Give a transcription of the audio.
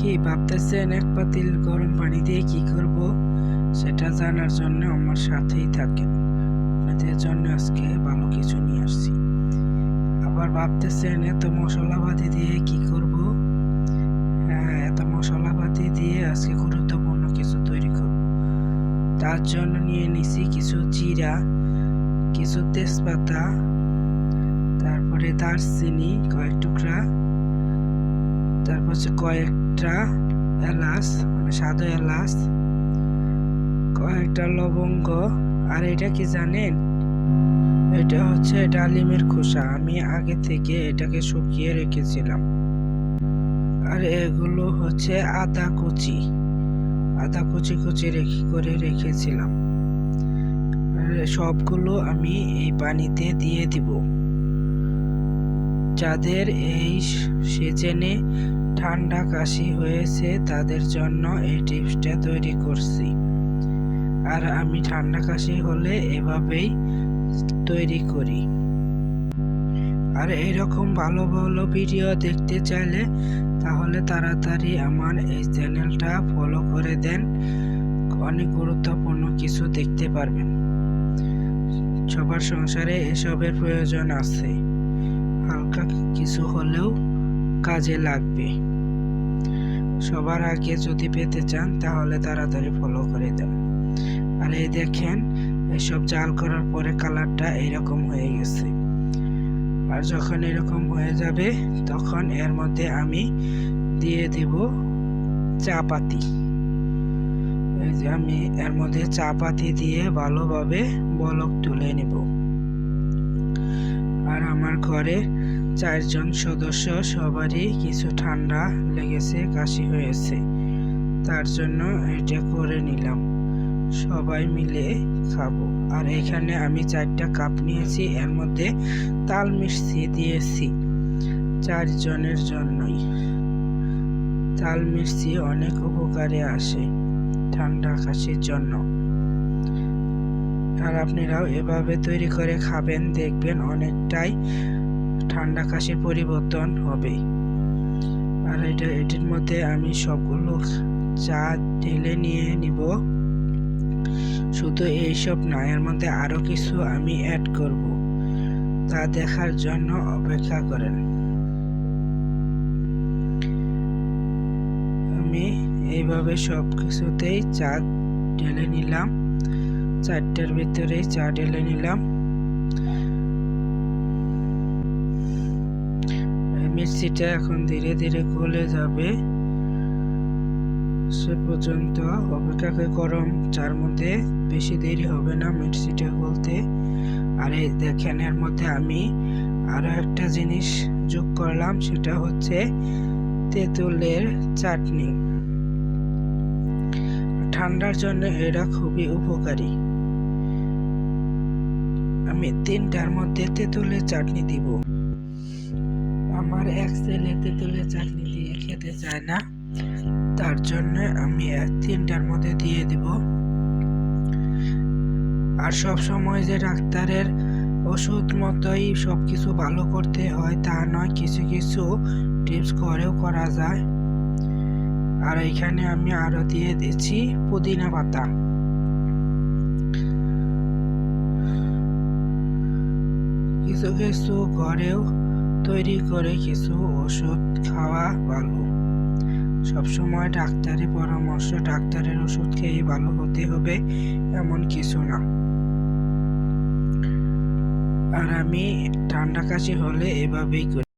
কি ভাবতেছেন এক পাতিল গরম পানি দিয়ে কি করব সেটা জানার জন্য আমার সাথেই থাকেন। আপনাদের জন্য আজকে ভালো কিছু নিয়ে আসছি। আবার ভাবতেছেন এত মশলাপাতি দিয়ে কি করব। হ্যাঁ, এত মশলাপাতি দিয়ে আজকে গুরুত্বপূর্ণ কিছু তৈরি করব। তার জন্য নিয়ে নিছি কিছু জিরা, কিছু তেজপাতা, তারপরে দারচিনি কয়েক টুকরা, তারপর কয়েকটা এলাচ মানে সাদা এলাচ, কয়েকটা লবঙ্গ। আর এটা কি জানেন, এটা হচ্ছে ডালিমের খোসা। আমি আগে থেকে এটাকে শুকিয়ে রেখেছিলাম। আর এগুলো হচ্ছে আদা কুচি কুচি করে রেখেছিলাম। আর সবগুলো আমি এই পানিতে দিয়ে দিব। যাদের এই সিজনে ঠান্ডা কাশি হয়েছে তাদের জন্য এই টিপসটা তৈরি করছি। আর আমি ঠান্ডা কাশি হলে এভাবেই তৈরি করি। আর এরকম ভালো ভালো ভিডিও দেখতে চাইলে তাহলে তাড়াতাড়ি আমার এই চ্যানেলটা ফলো করে দেন। অনেক গুরুত্বপূর্ণ কিছু দেখতে পারবেন। সবার সংসারে এসবের প্রয়োজন আছে, হালকা কিছু হলেও কাজে লাগবে। সবার আগে যদি পেতে চান তাহলে তাড়াতাড়ি ফলো করে দেন। আর এই দেখেন, এসব জাল করার পরে কালারটা এরকম হয়ে গেছে। আর যখন এরকম হয়ে যাবে তখন এর মধ্যে আমি দিয়ে দেব চা পাতি। এই যে আমি এর মধ্যে চা পাতি দিয়ে ভালোভাবে বলক তুলে নেব। আর আমার ঘরে 4 জন সদস্য, সবারই কিছু ঠান্ডা লেগেছে, কাশি হয়েছে, তার জন্য এটা করে নিলাম। সবাই মিলে খাবো। আর এখানে আমি 4টা কাপ নিয়েছি, এর মধ্যে তাল মিষ্টি দিয়েছি 4 জনের জন্যই। তাল মিষ্টি অনেক উপকারে আসে ঠান্ডা কাশির জন্য। আর আপনারাও এভাবে তৈরি করে খাবেন, দেখবেন অনেকটাই ঠান্ডা কাশির পরিবর্তন হবে। আর এটির মধ্যে আমি সবগুলো চা ঢেলে নিয়ে নিব। শুধু এইসব না, এর মধ্যে আরো কিছু আমি অ্যাড করব, তা দেখার জন্য অপেক্ষা করেন। আমি এইভাবে সব কিছুতেই চা ঢেলে নিলাম। 4টার ভিতরেই চা ঢেলে নিলাম। মিষ্টিটা এখন ধীরে ধীরে গলে যাবে, সে পর্যন্ত অপেক্ষা করে গরম চার মধ্যে। বেশি দেরি হবে না মিষ্টিটা গলতে। আর এই দেখেন, এর মধ্যে আমি আরো একটা জিনিস যোগ করলাম, সেটা হচ্ছে তেঁতুলের চাটনি। ঠান্ডার জন্য এটা খুবই উপকারী। আমি 3টার মধ্যে তেঁতুলের চাটনি দিব। আমার এক ছেলে তেঁতুলের চাটনি দিয়ে খেতে চায় না, তার জন্য আমি 3টার মধ্যে দিয়ে দিব। আর সব সময় যে ডাক্তারের ওষুধ মতোই সবকিছু ভালো করতে হয় তা নয়, কিছু কিছু টিপস করেও করা যায়। আর এখানে আমি আরো দিয়ে দিচ্ছি পুদিনা পাতা। কিছু কিছু ঘরেও তৈরি করে কিছু ওষুধ খাওয়া ভালো। সবসময় ডাক্তারের পরামর্শ, ডাক্তারের ওষুধ খেয়ে ভালো হতে হবে এমন কিছু না। আর আমি ঠান্ডা কাশি হলে এভাবেই করি।